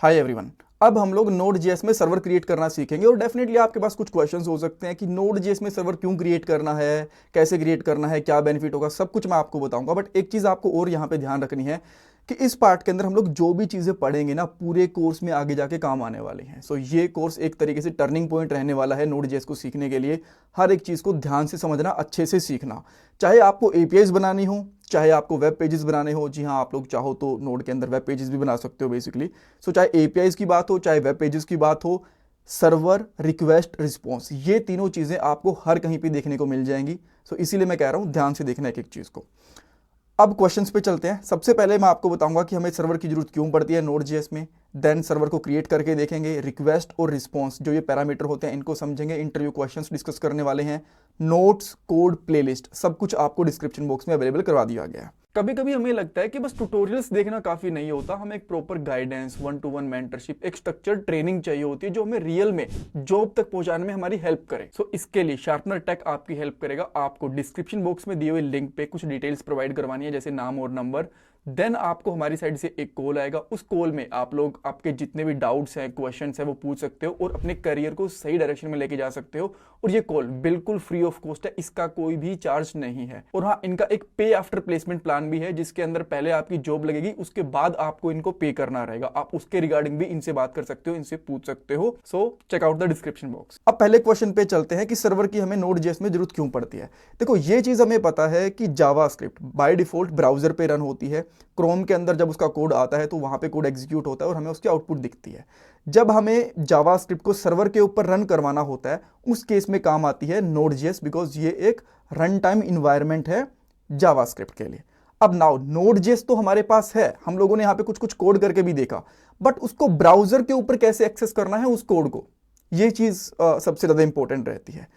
Hi everyone. अब हम लोग नोड जेएस में सर्वर क्रिएट करना सीखेंगे और डेफिनेटली आपके पास कुछ क्वेश्चंस हो सकते हैं कि नोड जेएस में सर्वर क्यों क्रिएट करना है, कैसे क्रिएट करना है, क्या बेनिफिट होगा, सब कुछ मैं आपको बताऊंगा। बट एक चीज़ आपको और यहाँ पे ध्यान रखनी है कि इस पार्ट के अंदर हम लोग जो भी चीज़ें पढ़ेंगे ना, पूरे कोर्स में आगे जाके काम आने वाली हैं। सो ये कोर्स एक तरीके से टर्निंग पॉइंट रहने वाला है नोड जेएस को सीखने के लिए। हर एक चीज़ को ध्यान से समझना, अच्छे से सीखना। चाहे आपको एपीआईज बनानी हो, चाहे आपको वेब पेजेस बनाने हो। जी हाँ, आप लोग चाहो तो नोड के अंदर वेब पेजेस भी बना सकते हो बेसिकली। सो चाहे एपीआईज की बात हो, चाहे वेब पेजेस की बात हो, सर्वर, रिक्वेस्ट, रिस्पॉन्स, ये तीनों चीज़ें आपको हर कहीं पे देखने को मिल जाएंगी। सो इसीलिए मैं कह रहा हूँ ध्यान से देखना एक एक चीज़ को। अब क्वेश्चंस पे चलते हैं। सबसे पहले मैं आपको बताऊंगा कि हमें सर्वर की जरूरत क्यों पड़ती है नोड जेएस में। देन सर्वर को क्रिएट करके देखेंगे। रिक्वेस्ट और रिस्पॉन्स जो ये पैरामीटर होते हैं इनको समझेंगे। इंटरव्यू क्वेश्चंस डिस्कस करने वाले हैं। नोट्स, कोड, प्लेलिस्ट, सब कुछ आपको डिस्क्रिप्शन बॉक्स में अवेलेबल करवा दिया गया है। कभी कभी हमें लगता है कि बस ट्यूटोरियल्स देखना काफी नहीं होता, हमें एक प्रॉपर गाइडेंस, 1-to-1 मेंटरशिप, एक स्ट्रक्चर्ड ट्रेनिंग चाहिए होती है जो हमें रियल में जॉब तक पहुंचाने में हमारी हेल्प करे। सो इसके लिए शार्पनर टेक आपकी हेल्प करेगा। आपको डिस्क्रिप्शन बॉक्स में दिए हुए लिंक पे कुछ डिटेल्स प्रोवाइड करवानी है, जैसे नाम और नंबर। देन आपको हमारी साइड से एक कॉल आएगा। उस कॉल में आप लोग आपके जितने भी डाउट्स हैं, क्वेश्चंस हैं, वो पूछ सकते हो और अपने करियर को सही डायरेक्शन में लेके जा सकते हो। और ये कॉल बिल्कुल फ्री ऑफ कॉस्ट है, इसका कोई भी चार्ज नहीं है। और हाँ, इनका एक पे आफ्टर प्लेसमेंट प्लान भी है, जिसके अंदर पहले आपकी जॉब लगेगी, उसके बाद आपको इनको पे करना रहेगा। आप उसके रिगार्डिंग भी इनसे बात कर सकते हो, इनसे पूछ सकते हो। So check out the description box. अब पहले क्वेश्चन पे चलते हैं कि सर्वर की हमें नोड जेएस में जरूरत क्यों पड़ती है। देखो, ये चीज हमें पता है कि जावास्क्रिप्ट बाय डिफॉल्ट ब्राउजर पे रन होती है। क्रोम के अंदर जब उसका कोड आता है तो वहां पे कोड एग्जीक्यूट होता है और हमें उसकी आउटपुट दिखती है। जब हमें जावास्क्रिप्ट को सर्वर के ऊपर रन करवाना होता है, उस केस में काम आती है नोड जेएस, बिकॉज ये एक रन टाइम इन्वायरमेंट है जावास्क्रिप्ट के लिए। अब नाउ नोड जेएस तो हमारे पास है, हम लोगों ने यहां पे कुछ कुछ कोड करके भी देखा, बट उसको ब्राउजर के ऊपर कैसे एक्सेस करना है उस कोड को, ये चीज सबसे ज्यादा इंपॉर्टेंट रहती है।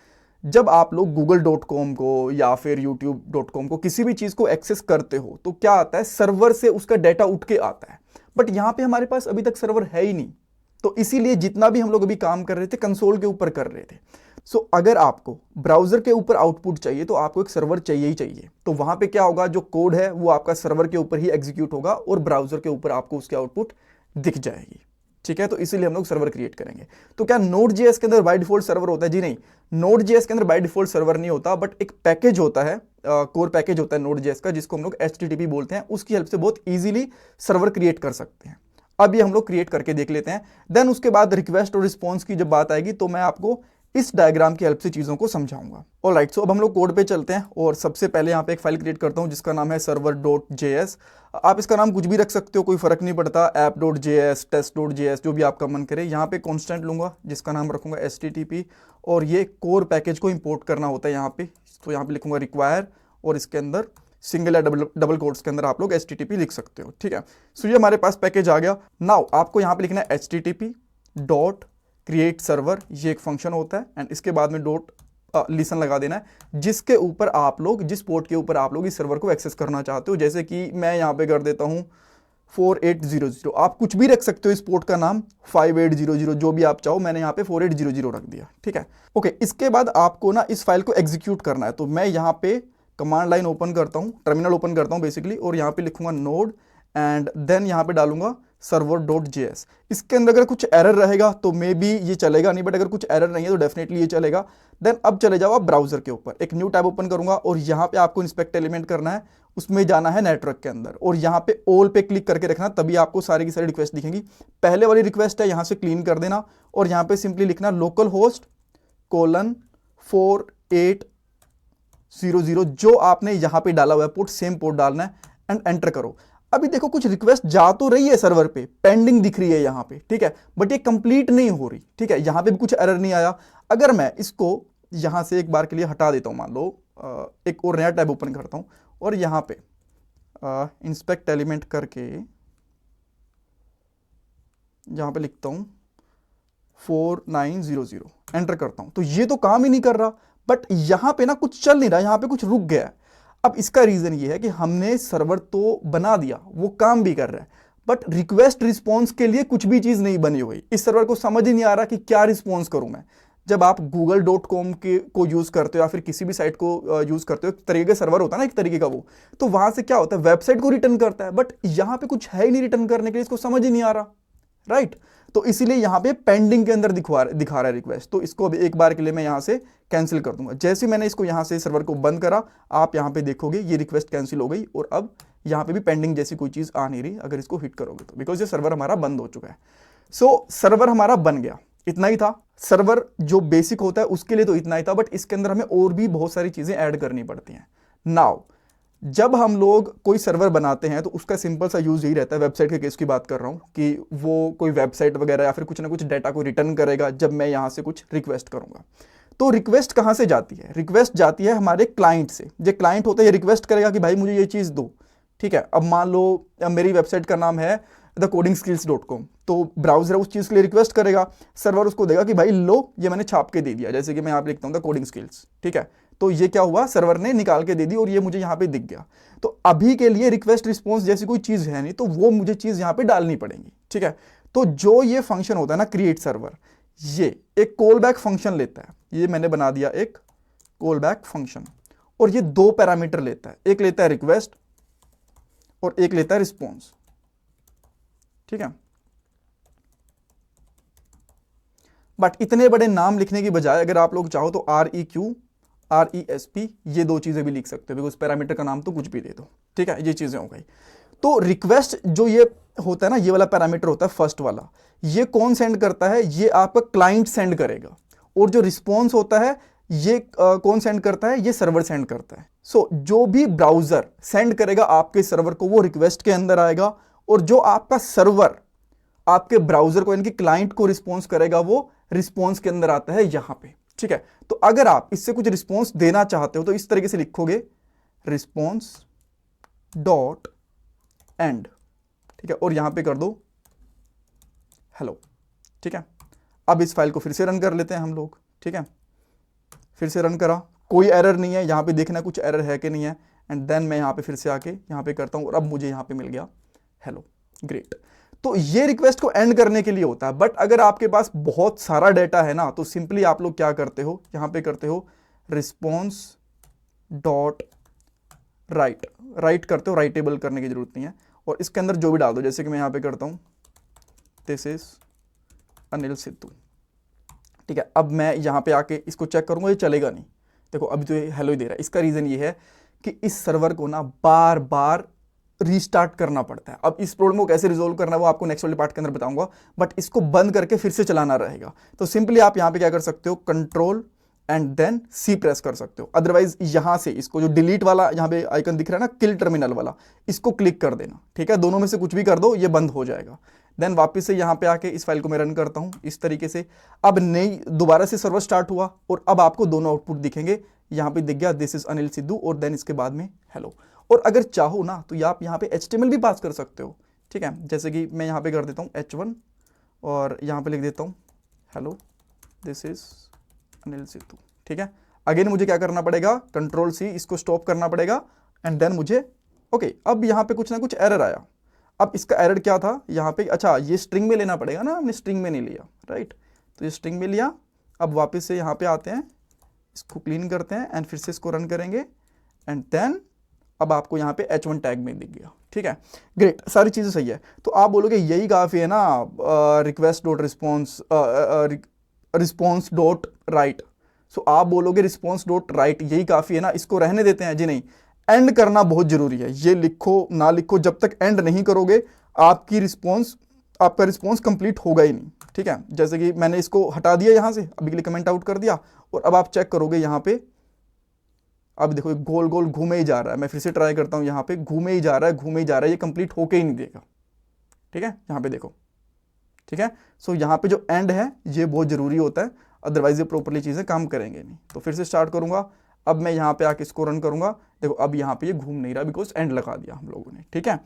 जब आप लोग google.com को या फिर youtube.com को किसी भी चीज को एक्सेस करते हो तो क्या आता है, सर्वर से उसका डेटा उठ के आता है। बट यहां पे हमारे पास अभी तक सर्वर है ही नहीं, तो इसीलिए जितना भी हम लोग अभी काम कर रहे थे कंसोल के ऊपर कर रहे थे। सो अगर आपको ब्राउजर के ऊपर आउटपुट चाहिए तो आपको एक सर्वर चाहिए ही चाहिए। तो वहां पे क्या होगा, जो कोड है वो आपका सर्वर के ऊपर ही एग्जीक्यूट होगा और ब्राउजर के ऊपर आपको उसकी आउटपुट दिख जाएगी। ठीक है, तो इसीलिए हम लोग सर्वर क्रिएट करेंगे। तो क्या नोड जेएस के अंदर बाय डिफॉल्ट सर्वर होता है? जी नहीं, नोड जेएस के अंदर बाय डिफॉल्ट सर्वर नहीं होता, बट एक पैकेज होता है, कोर पैकेज होता है नोड जेएस का, जिसको हम लोग HTTP बोलते हैं। उसकी हेल्प से बहुत इजीली सर्वर क्रिएट कर सकते हैं। अब ये हम लोग क्रिएट करके देख लेते हैं। देन उसके बाद रिक्वेस्ट और रिस्पॉन्स की जब बात आएगी तो मैं आपको इस डायग्राम की हेल्प से चीज़ों को समझाऊंगा। ऑलराइट, सो अब हम लोग कोड पे चलते हैं और सबसे पहले यहाँ पे एक फाइल क्रिएट करता हूँ जिसका नाम है server.js। आप इसका नाम कुछ भी रख सकते हो, कोई फर्क नहीं पड़ता, app.js, test.js, जो भी आपका मन करे। यहाँ पे कॉन्स्टेंट लूंगा जिसका नाम रखूंगा HTTP, और ये कोर पैकेज को इंपोर्ट करना होता है यहाँ पे। तो यहाँ पे लिखूंगा रिक्वायर, और इसके अंदर सिंगल या डबल कोट्स के अंदर आप लोग HTTP लिख सकते हो। ठीक है, सो ये हमारे पास पैकेज आ गया। नाउ आपको यहाँ पे लिखना है HTTP डॉट क्रिएट सर्वर, ये एक फंक्शन होता है, एंड इसके बाद में डॉट लिसन लगा देना है, जिसके ऊपर आप लोग, जिस पोर्ट के ऊपर आप लोग इस सर्वर को एक्सेस करना चाहते हो। जैसे कि मैं यहाँ पे कर देता हूँ 4800, आप कुछ भी रख सकते हो इस पोर्ट का नाम, 5800, जो भी आप चाहो। मैंने यहाँ पे 4800 रख दिया। ठीक है, ओके। इसके बाद आपको ना इस फाइल को एग्जीक्यूट करना है। तो मैं यहाँ पे कमांड लाइन ओपन करता हूँ, टर्मिनल ओपन करता हूँ बेसिकली, और यहाँ पे लिखूंगा नोड, एंड देन यहाँ पे डालूंगा server.js। इसके अंदर अगर कुछ एरर रहेगा तो मे बी ये चलेगा नहीं, बट अगर कुछ एरर नहीं है तो डेफिनेटली ये चलेगा। देन अब चले जाओ आप ब्राउजर के ऊपर, एक न्यू टैब ओपन करूंगा और यहाँ पे आपको इंस्पेक्ट एलिमेंट करना है, उसमें जाना है नेटवर्क के अंदर, और यहाँ पे ऑल पे क्लिक करके रखना, तभी आपको सारी की सारी रिक्वेस्ट दिखेंगी। पहले वाली रिक्वेस्ट है, यहाँ से क्लीन कर देना, और यहाँ पे सिंपली लिखना लोकल होस्ट :4800, जो आपने यहाँ पे डाला हुआ है पोर्ट, सेम पोर्ट डालना है, एंड एंटर करो। अभी देखो कुछ रिक्वेस्ट जा तो रही है सर्वर पे, पेंडिंग दिख रही है यहाँ पे, ठीक है, बट ये कंप्लीट नहीं हो रही। ठीक है, यहाँ पे भी कुछ एरर नहीं आया। अगर मैं इसको यहाँ से एक बार के लिए हटा देता हूँ, मान लो एक और नया टैब ओपन करता हूँ, और यहाँ पे इंस्पेक्ट एलिमेंट करके यहाँ पे लिखता हूँ 4900, एंटर करता हूँ, तो ये तो काम ही नहीं कर रहा। बट यहाँ पे ना कुछ चल नहीं रहा, यहाँ पे कुछ रुक गया है। अब इसका रीजन ये है कि हमने सर्वर तो बना दिया, वो काम भी कर रहा है, बट रिक्वेस्ट रिस्पॉन्स के लिए कुछ भी चीज नहीं बनी हुई। इस सर्वर को समझ ही नहीं आ रहा कि क्या रिस्पॉन्स करूं मैं। जब आप google.com के को यूज करते हो या फिर किसी भी साइट को यूज करते हो, एक तरीके का सर्वर होता है ना, एक तरीके का वो, तो वहां से क्या होता है, वेबसाइट को रिटर्न करता है, बट यहां पे कुछ है ही नहीं रिटर्न करने के लिए, इसको समझ ही नहीं आ रहा। राइट। तो इसीलिए यहाँ पे पेंडिंग के अंदर दिखा रहा है रिक्वेस्ट, तो इसको अभी एक बार के लिए मैं यहाँ से कैंसिल कर दूंगा। जैसे मैंने इसको यहाँ से सर्वर को बंद करा, आप यहाँ पे देखोगे ये रिक्वेस्ट कैंसिल हो गई और अब यहाँ पे भी पेंडिंग जैसी कोई चीज आ नहीं रही अगर इसको हिट करोगे तो, बिकॉज ये सर्वर हमारा बंद हो चुका है। सो सर्वर हमारा बन गया, इतना ही था। सर्वर जो बेसिक होता है उसके लिए तो इतना ही था, बट इसके अंदर हमें और भी बहुत सारी चीजें ऐड करनी पड़ती हैं। नाउ जब हम लोग कोई सर्वर बनाते हैं तो उसका सिंपल सा यूज यही रहता है, वेबसाइट के केस की बात कर रहा हूं कि वो कोई वेबसाइट वगैरह या फिर कुछ ना कुछ डाटा को रिटर्न करेगा जब मैं यहां से कुछ रिक्वेस्ट करूंगा। तो रिक्वेस्ट कहां से जाती है? रिक्वेस्ट जाती है हमारे क्लाइंट से। जो क्लाइंट होता है ये रिक्वेस्ट करेगा कि भाई मुझे ये चीज दो, ठीक है। अब मान लो मेरी वेबसाइट का नाम है thecodingskills.com, तो ब्राउजर उस चीज के लिए रिक्वेस्ट करेगा, सर्वर उसको देगा कि भाई लो ये मैंने छाप के दे दिया, जैसे कि मैं यहाँ पे लिखता हूँ कोडिंग स्किल्स, ठीक है। तो ये क्या हुआ, सर्वर ने निकाल के दे दी और ये मुझे यहाँ पे दिख गया। तो अभी के लिए रिक्वेस्ट रिस्पॉन्स जैसी कोई चीज है नहीं, तो वो मुझे चीज यहाँ पे डालनी पड़ेगी, ठीक है। तो जो ये फंक्शन होता है ना क्रिएट सर्वर, ये एक कॉल बैक फंक्शन लेता है। ये मैंने बना दिया एक कॉल बैक फंक्शन, और ये दो पैरामीटर लेता है, एक लेता है रिक्वेस्ट और एक लेता है रिस्पॉन्स, ठीक है। बट इतने बड़े नाम लिखने की बजाय अगर आप लोग चाहो तो RESP ये दो चीजें भी लिख सकते हो, बिकॉज पैरामीटर का नाम तो कुछ भी दे दो, ठीक है। ये चीजें हो गई। तो रिक्वेस्ट जो ये होता है ना, ये वाला पैरामीटर होता है फर्स्ट वाला, ये कौन सेंड करता है? ये आपका क्लाइंट सेंड करेगा। और जो रिस्पॉन्स होता है ये कौन सेंड करता है? ये सर्वर सेंड करता है। सो जो भी ब्राउजर सेंड करेगा आपके सर्वर को वो रिक्वेस्ट के अंदर आएगा, और जो आपका सर्वर आपके ब्राउजर को यानी कि क्लाइंट को रिस्पॉन्स करेगा वो रिस्पॉन्स के अंदर आता है यहां पे, ठीक है। तो अगर आप इससे कुछ रिस्पॉन्स देना चाहते हो तो इस तरीके से लिखोगे रिस्पॉन्स डॉट एंड, ठीक है, और यहां पे कर दो हेलो, ठीक है। अब इस फाइल को फिर से रन कर लेते हैं हम लोग, ठीक है। फिर से रन करा, कोई एरर नहीं है, यहां पे देखना कुछ एरर है कि नहीं है, एंड देन मैं यहां पे फिर से आके यहां पे करता हूं और अब मुझे यहां पे मिल गया हेलो, ग्रेट। तो ये रिक्वेस्ट को एंड करने के लिए होता है। बट अगर आपके पास बहुत सारा डेटा है ना, तो सिंपली आप लोग क्या करते हो, यहां पे करते हो रिस्पॉन्स डॉट राइट, राइट करते हो, राइटेबल करने की जरूरत नहीं है, और इसके अंदर जो भी डाल दो, जैसे कि मैं यहां पे करता हूं दिस इज अनिल सिद्धू, ठीक है। अब मैं यहां पे आके इसको चेक करूंगा, ये चलेगा नहीं। देखो अभी तो ये हेलो ही दे रहा है। इसका रीजन ये है कि इस सर्वर को ना बार बार रीस्टार्ट करना पड़ता है। अब इस प्रॉब्लम को कैसे रिजोल्व करना है वो आपको नेक्स्ट वाले पार्ट के अंदर बताऊंगा, बट इसको बंद करके फिर से चलाना रहेगा। तो सिंपली आप यहां पे क्या कर सकते हो, control and then C press कर सकते हो। अदरवाइज यहां से इसको जो डिलीट वाला यहां पे आइकन दिख रहा है ना, किल टर्मिनल वाला, इसको क्लिक कर देना, ठीक है। दोनों में से कुछ भी कर दो, ये बंद हो जाएगा। देन वापस से यहां पे आके इस फाइल को मैं रन करता हूं इस तरीके से। अब नई दोबारा से सर्वर स्टार्ट हुआ और अब आपको दोनों आउटपुट दिखेंगे। यहां पे दिख गया दिस इज अनिल सिद्धू और देन इसके बाद में हेलो। और अगर चाहो ना तो आप यहाँ पे HTML भी पास कर सकते हो, ठीक है। जैसे कि मैं यहाँ पे कर देता हूँ H1 और यहाँ पे लिख देता हूँ hello this is Anil Sidhu, ठीक है। अगेन मुझे क्या करना पड़ेगा, कंट्रोल C, इसको स्टॉप करना पड़ेगा एंड देन मुझे ओके। अब यहाँ पे कुछ ना कुछ एरर आया। अब इसका एरर क्या था यहाँ पे, अच्छा ये स्ट्रिंग में लेना पड़ेगा ना, हमने स्ट्रिंग में नहीं लिया, राइट। तो ये स्ट्रिंग में लिया। अब वापस से यहाँ पे आते हैं, इसको क्लीन करते हैं एंड फिर से इसको रन करेंगे एंड देन अब आपको यहाँ पे H1 टैग में दिख गया, ठीक है। ग्रेट, सारी चीजें सही है। तो आप बोलोगे यही काफी है ना, request dot response response dot write. So आप बोलोगे रिस्पॉन्स डॉट राइट यही काफी है ना, इसको रहने देते हैं। जी नहीं, एंड करना बहुत जरूरी है। ये लिखो ना लिखो, जब तक एंड नहीं करोगे आपका रिस्पॉन्स कंप्लीट होगा ही नहीं, ठीक है। जैसे कि मैंने इसको हटा दिया यहाँ से, अभी के लिए कमेंट आउट कर दिया, और अब आप चेक करोगे यहाँ पे, अब देखो गोल गोल घूमे ही जा रहा है। मैं फिर से ट्राई करता हूं, यहां पे घूमे ही जा रहा है, घूमे ही जा रहा है, ये कंप्लीट होके ही नहीं देगा, ठीक है। यहां पे देखो, ठीक है। सो यहां पे जो एंड है ये बहुत जरूरी होता है, अदरवाइज ये प्रॉपरली चीजें काम करेंगे नहीं। तो फिर से स्टार्ट करूंगा। अब मैं यहां पे आके इसको रन करूंगा, देखो अब यहां पे ये घूम नहीं रहा बिकॉज एंड लगा दिया हम लोगों ने, ठीक है।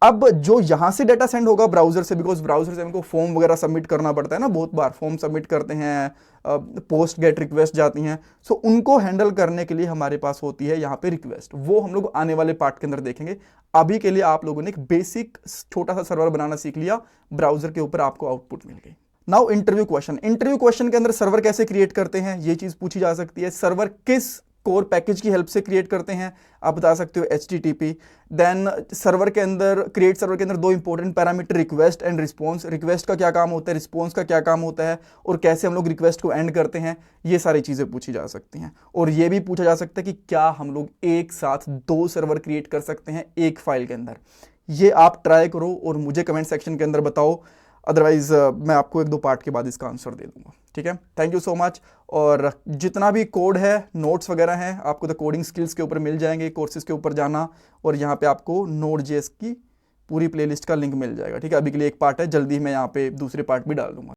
अब जो यहां से डेटा सेंड होगा ब्राउजर से, बिकॉज ब्राउजर से हमको फॉर्म वगैरह सबमिट करना पड़ता है ना, बहुत बार फॉर्म सबमिट करते हैं, पोस्ट गेट रिक्वेस्ट जाती हैं। सो उनको हैंडल करने के लिए हमारे पास होती है यहाँ पे रिक्वेस्ट। वो हम लोग आने वाले पार्ट के अंदर देखेंगे। अभी के लिए आप लोगों ने एक बेसिक छोटा सा सर्वर बनाना सीख लिया, ब्राउजर के ऊपर आपको आउटपुट मिल गई। Now interview question. Interview question के अंदर सर्वर कैसे क्रिएट करते हैं ये चीज पूछी जा सकती है। सर्वर किस कोर पैकेज की हेल्प से क्रिएट करते हैं, आप बता सकते हो HTTP। देन सर्वर के अंदर, क्रिएट सर्वर के अंदर दो important parameter, request and response. Request का क्या काम होता है, रिस्पॉन्स का क्या काम होता है, और कैसे हम लोग रिक्वेस्ट को एंड करते हैं, ये सारी चीज़ें पूछी जा सकती हैं। और ये भी पूछा जा सकता है कि क्या हम लोग एक साथ 2 सर्वर क्रिएट कर सकते हैं एक फाइल के अंदर। ये आप ट्राई करो और मुझे कमेंट सेक्शन के अंदर बताओ, अदरवाइज मैं आपको 1-2 पार्ट के बाद इसका आंसर दे दूंगा। ठीक है, थैंक यू सो मच। और जितना भी कोड है, नोट्स वगैरह हैं, आपको द कोडिंग स्किल्स के ऊपर मिल जाएंगे, कोर्सेज के ऊपर जाना, और यहाँ पे आपको Node.js की पूरी प्लेलिस्ट का लिंक मिल जाएगा। ठीक है, अभी के लिए एक पार्ट है, जल्दी मैं यहाँ पे दूसरे पार्ट भी डाल दूंगा।